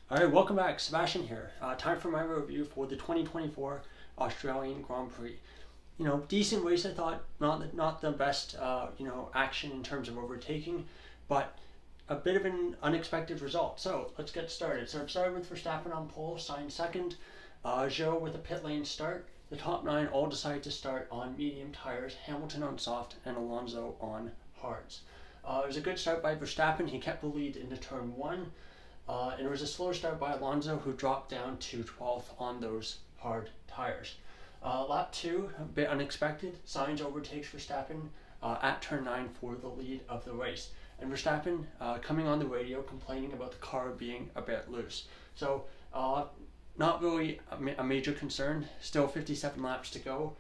Alright, welcome back. Sebastian here. Time for my review for the 2024 Australian Grand Prix. Decent race I thought. Not the best, action in terms of overtaking, but a bit of an unexpected result. So let's get started. So it started with Verstappen on pole, Sainz second, Zhou with a pit lane start. The top nine all decided to start on medium tires, Hamilton on soft, and Alonso on hards. It was a good start by Verstappen. He kept the lead into turn one. And it was a slower start by Alonso, who dropped down to 12th on those hard tires. Lap 2, a bit unexpected. Sainz overtakes Verstappen at turn 9 for the lead of the race. And Verstappen coming on the radio complaining about the car being a bit loose. So not really a major concern. Still 57 laps to go.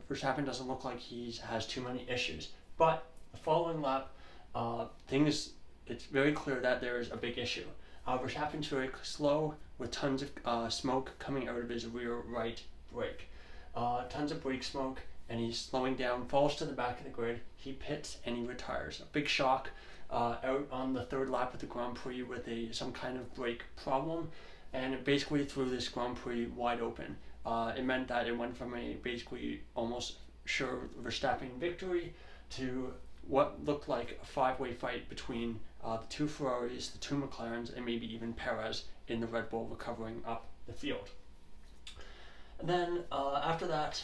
Verstappen doesn't look like he has too many issues. But the following lap, it's very clear that there is a big issue. Verstappen's very slow with tons of smoke coming out of his rear right brake. Tons of brake smoke, and he's slowing down, falls to the back of the grid. He pits and he retires. A big shock out on the third lap of the Grand Prix with some kind of brake problem, and it basically threw this Grand Prix wide open. It meant that it went from a basically almost sure Verstappen victory to what looked like a five-way fight between the two Ferraris, the two McLarens, and maybe even Perez in the Red Bull recovering up the field. And then after that,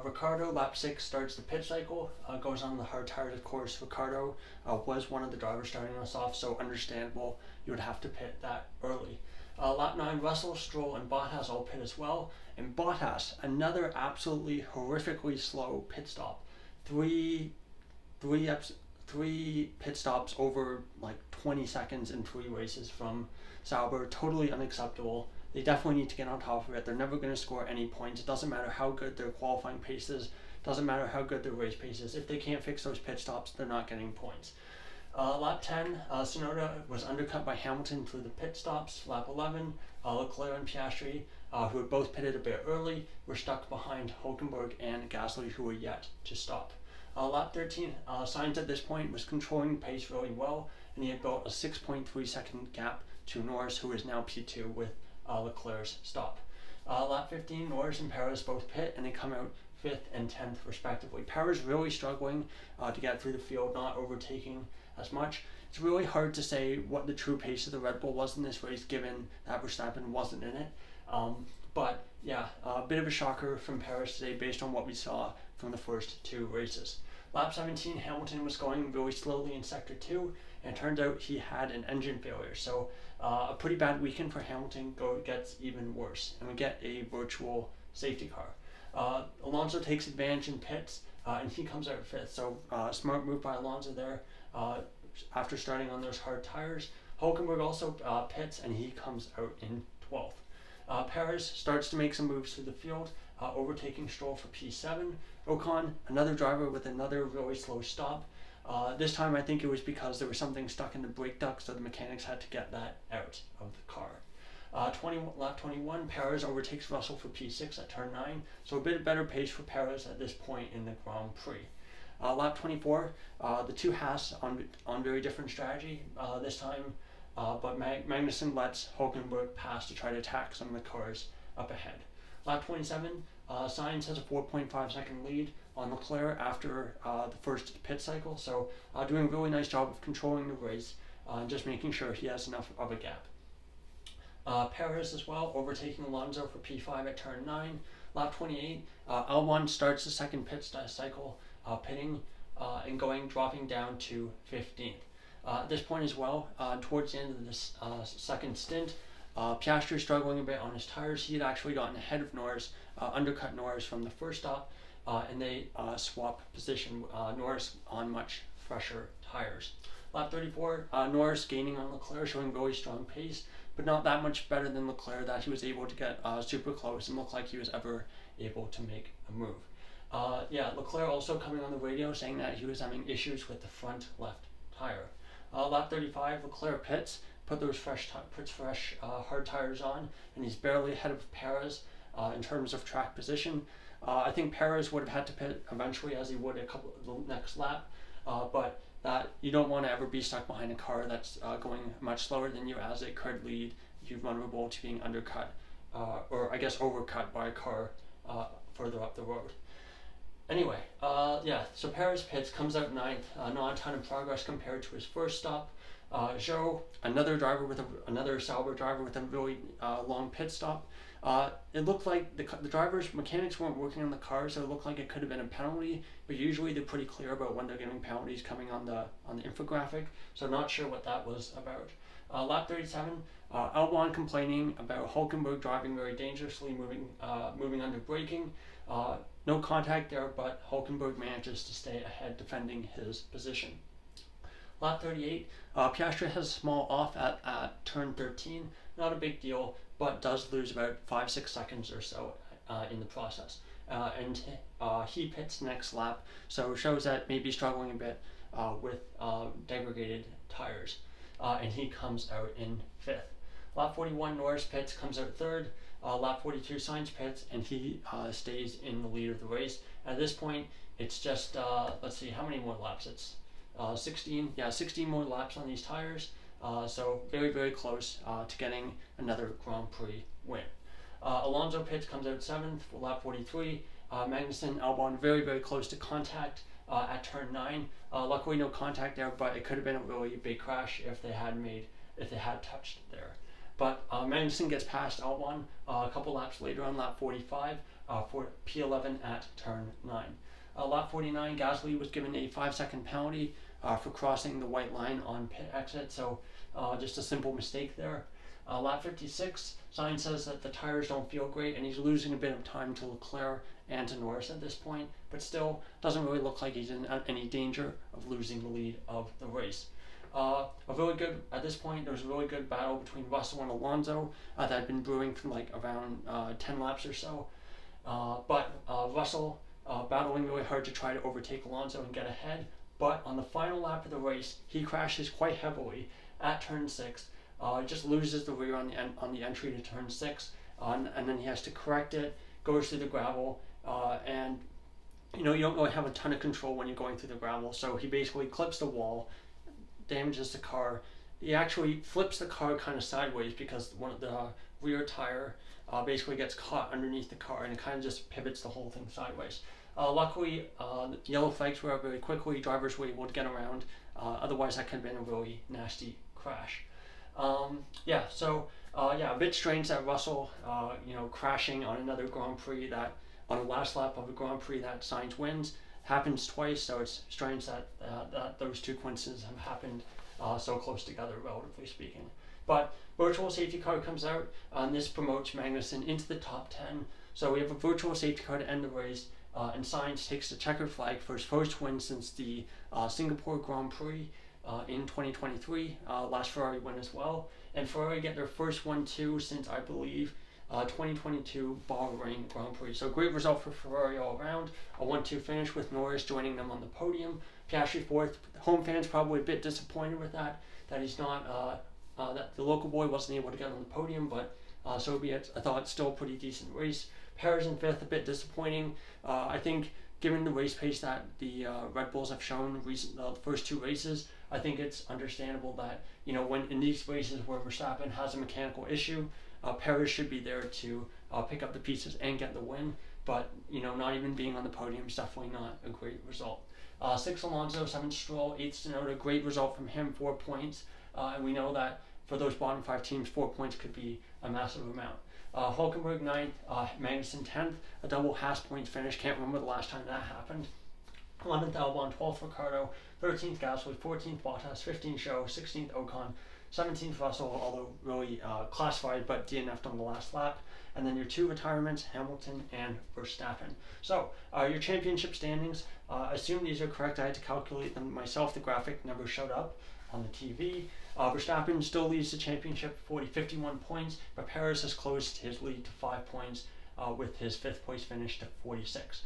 Ricciardo, lap 6, starts the pit cycle, goes on the hard tires. Of course, Ricciardo was one of the drivers starting us off, so understandable you would have to pit that early. Lap 9, Russell, Stroll, and Bottas all pit as well. And Bottas, another absolutely horrifically slow pit stop. Three pit stops over like 20 seconds in 3 races from Sauber. Totally unacceptable. They definitely need to get on top of it. They're never going to score any points. It doesn't matter how good their qualifying pace is. Doesn't matter how good their race pace is. If they can't fix those pit stops, they're not getting points. Lap 10, Tsunoda was undercut by Hamilton through the pit stops. Lap 11, Leclerc and Piastri, who had both pitted a bit early, were stuck behind Hülkenberg and Gasly, who were yet to stop. Lap 13, Sainz at this point was controlling the pace really well, and he had built a 6.3 second gap to Norris, who is now P2 with Leclerc's stop. Lap 15, Norris and Perez both pit, and they come out 5th and 10th respectively. Perez really struggling to get through the field, not overtaking as much. It's really hard to say what the true pace of the Red Bull was in this race, given that Verstappen wasn't in it. But yeah, a bit of a shocker from Perez today based on what we saw from the first 2 races. Lap 17, Hamilton was going really slowly in Sector 2, and it turned out he had an engine failure. So a pretty bad weekend for Hamilton gets even worse, and we get a virtual safety car. Alonso takes advantage in pits, and he comes out 5th. So smart move by Alonso there after starting on those hard tires. Hülkenberg also pits, and he comes out in 12th. Perez starts to make some moves through the field, overtaking Stroll for P7. Ocon, another driver with another really slow stop. This time I think it was because there was something stuck in the brake duct, so the mechanics had to get that out of the car. Lap 21, Perez overtakes Russell for P6 at turn 9, so a bit better pace for Perez at this point in the Grand Prix. Lap 24, the two Haas on very different strategy this time, but Magnussen lets Hülkenberg pass to try to attack some of the cars up ahead. Lap 27, Sainz has a 4.5 second lead on Leclerc after the first pit cycle, so doing a really nice job of controlling the race and just making sure he has enough of a gap. Perez as well, overtaking Alonso for P5 at turn 9. Lap 28, Albon starts the second pit cycle, pitting and dropping down to 15th. At this point as well, towards the end of this second stint, Piastri struggling a bit on his tires. He had actually gotten ahead of Norris, undercut Norris from the first stop, and they swap position, Norris on much fresher tires. Lap 34, Norris gaining on Leclerc, showing really strong pace, but not that much better than Leclerc, that he was able to get super close and look like he was ever able to make a move. Leclerc also coming on the radio saying that he was having issues with the front left tire. Lap 35, Leclerc pits, put those fresh hard tires on, and he's barely ahead of Perez in terms of track position. I think Perez would have had to pit eventually, as he would the next lap, but that you don't want to ever be stuck behind a car that's going much slower than you, as it could lead you vulnerable to being undercut, or I guess overcut by a car further up the road. Anyway, yeah, so Perez pits, comes out ninth, not a ton of progress compared to his first stop. Zhou, another Sauber driver with a really long pit stop. It looked like the drivers, mechanics weren't working on the car, so it looked like it could have been a penalty, but usually they're pretty clear about when they're giving penalties coming on the infographic, so not sure what that was about. Lap 37, Albon complaining about Hülkenberg driving very dangerously, moving under braking. No contact there, but Hülkenberg manages to stay ahead, defending his position. Lap 38, Piastri has a small off at turn 13. Not a big deal, but does lose about 5-6 seconds or so in the process. And he pits next lap, so shows that maybe struggling a bit with degraded tires. And he comes out in 5th. Lap 41, Norris pits, comes out 3rd. Lap 42, Sainz pits, and he stays in the lead of the race. At this point, it's just, let's see, how many more laps? It's 16 more laps on these tires. So very, very close to getting another Grand Prix win. Alonso pits, comes out 7th for lap 43. Magnussen, Albon very, very close to contact at turn 9. Luckily no contact there, but it could have been a really big crash if they had touched there. But Magnussen gets past Albon a couple laps later on lap 45 for P11 at turn 9. Lap 49, Gasly was given a 5-second penalty for crossing the white line on pit exit, so just a simple mistake there. Lap 56, Sainz says that the tires don't feel great, and he's losing a bit of time to Leclerc and to Norris at this point, but still doesn't really look like he's in any danger of losing the lead of the race. At this point, there was a really good battle between Russell and Alonso that had been brewing for like around 10 laps or so. But Russell battling really hard to try to overtake Alonso and get ahead. But on the final lap of the race, he crashes quite heavily at turn 6. Just loses the rear on the entry to turn 6, and then he has to correct it, goes through the gravel, and you don't really have a ton of control when you're going through the gravel. So he basically clips the wall, damages the car. He actually flips the car kind of sideways because one of the rear tire basically gets caught underneath the car, and it kind of just pivots the whole thing sideways. Luckily, the yellow flags were out very quickly. Drivers were able to get around. Otherwise, that could have been a really nasty crash. A bit strange that Russell, crashing on another Grand Prix on the last lap of a Grand Prix that Sainz wins. Happens twice, so it's strange that those two coincidences have happened so close together, relatively speaking. But virtual safety car comes out, and this promotes Magnussen into the top 10. So we have a virtual safety car to end the race, and Sainz takes the checkered flag for his first win since the Singapore Grand Prix in 2023. Last Ferrari win as well, and Ferrari get their first one too since, I believe, 2022 Bahrain Grand Prix. So great result for Ferrari all around. A 1-2 finish with Norris joining them on the podium. Piastri 4th. Home fans probably a bit disappointed with that he's not, that the local boy wasn't able to get on the podium, but so be it. I thought it's still a pretty decent race. Perez in 5th, a bit disappointing. I think given the race pace that the Red Bulls have shown the first 2 races, I think it's understandable that, when in these races where Verstappen has a mechanical issue, Perez should be there to pick up the pieces and get the win, but not even being on the podium is definitely not a great result. 6th Alonso, 7th Stroll, 8th Tsunoda, great result from him, 4 points, and we know that for those bottom 5 teams, 4 points could be a massive amount. Hülkenberg 9th, Magnussen 10th, a double Haas points finish, can't remember the last time that happened. 11th Albon, 12th Ricciardo, 13th Gasly, 14th Bottas, 15th Zhou, 16th Ocon, 17th Russell, although really classified but DNF'd on the last lap. And then your 2 retirements, Hamilton and Verstappen. So your championship standings, assume these are correct. I had to calculate them myself. The graphic never showed up on the TV. Verstappen still leads the championship, 51 points, but Perez has closed his lead to 5 points with his 5th place finish to 46.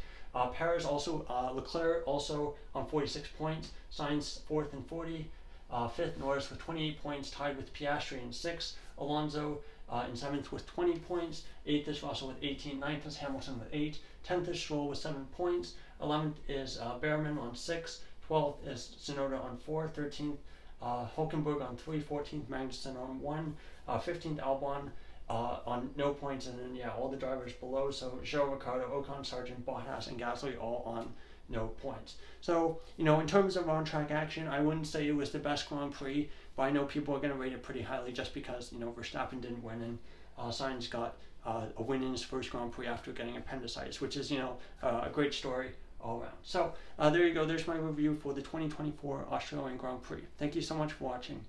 Perez also, Leclerc also on 46 points, Sainz 4th and 40, 5th Norris with 28 points, tied with Piastri in 6th, Alonso in 7th with 20 points, 8th is Russell with 18, 9th is Hamilton with 8, 10th is Stroll with 7 points, 11th is Behrman on 6, 12th is Tsunoda on 4, 13th Hulkenberg on 3, 14th Magnussen on 1, 15th Albon on no points, and then all the drivers below, so Joe, Ricardo, Ocon, Sargent, Bottas, and Gasly all on no points. So, in terms of on-track action, I wouldn't say it was the best Grand Prix, but I know people are going to rate it pretty highly just because, Verstappen didn't win, and Sainz got a win in his first Grand Prix after getting appendicitis, which is, a great story all around. So, there you go. There's my review for the 2024 Australian Grand Prix. Thank you so much for watching.